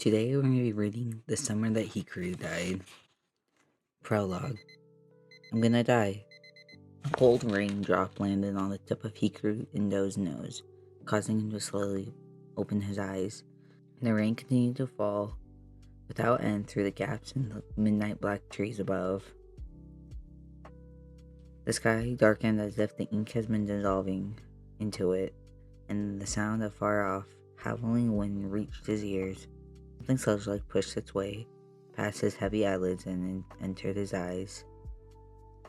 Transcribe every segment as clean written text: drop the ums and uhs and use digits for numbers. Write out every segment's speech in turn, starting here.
Today we're going to be reading The Summer That Hikaru Died. Prologue. I'm gonna die. A cold raindrop landed on the tip of Hikaru Indo's nose, causing him to slowly open his eyes. The rain continued to fall without end through the gaps in the midnight black trees above. The sky darkened as if the ink has been dissolving into it, and the sound of far-off, howling wind reached his ears. Something sludge-like pushed its way past his heavy eyelids and entered his eyes.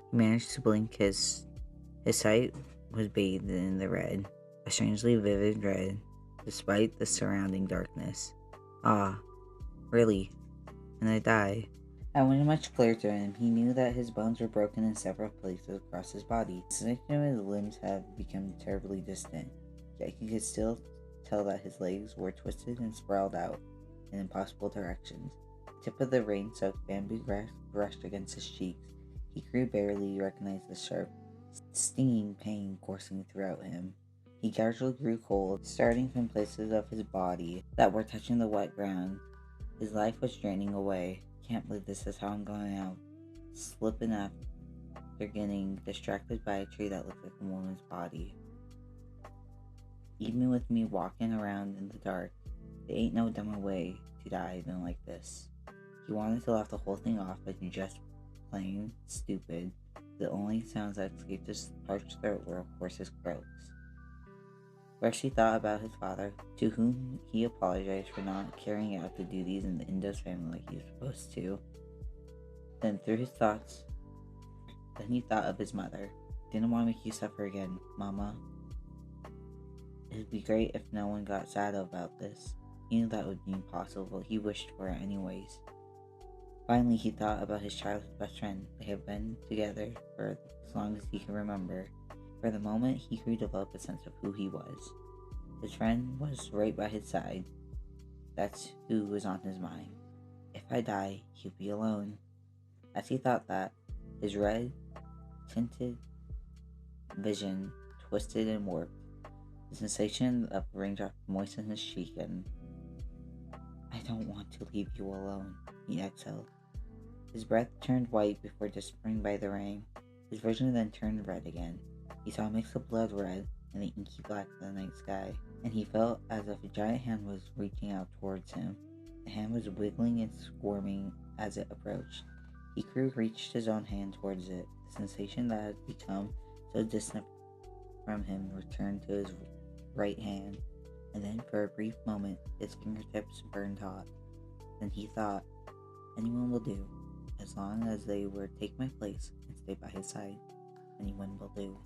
He managed to blink. His sight was bathed in the red, a strangely vivid red, despite the surrounding darkness. Ah, really? And I die? That was much clearer to him. He knew that his bones were broken in several places across his body. The sensation of his limbs had become terribly distant, yet he could still tell that his legs were twisted and sprawled out in impossible directions. The tip of the rain-soaked bamboo grass brushed against his cheeks. Hikaru barely recognized the sharp, stinging pain coursing throughout him. He gradually grew cold, starting from places of his body that were touching the wet ground. His life was draining away. Can't believe this is how I'm going out. Slipping after getting distracted by a tree that looked like a woman's body. Even with me walking around in the dark, there ain't no dumber way to die than like this. He wanted to laugh the whole thing off, but just plain stupid. The only sounds that escaped his parched throat were of course his croaks. First he thought about his father, to whom he apologized for not carrying out the duties in the Indo's family like he was supposed to. Then he thought of his mother. Didn't want to make you suffer again, Mama. It'd be great if no one got sad about this. He knew that would be impossible. He wished for it anyways. Finally, he thought about his childhood best friend. They had been together for as long as he could remember. For the moment, he could develop a sense of who he was. His friend was right by his side. That's who was on his mind. If I die, he'll be alone. As he thought that, his red-tinted vision twisted and warped. The sensation of a raindrop moistened his cheek, and I don't want to leave you alone, he exhaled. His breath turned white before disappearing by the rain. His vision then turned red again. He saw a mix of blood red and the inky black of the night sky, and he felt as if a giant hand was reaching out towards him. The hand was wiggling and squirming as it approached. Hikaru reached his own hand towards it. The sensation that had become so distant from him returned to his right hand, and then for a brief moment his fingertips burned hot. Then he thought, anyone will do, as long as they were take my place and stay by his side. Anyone will do.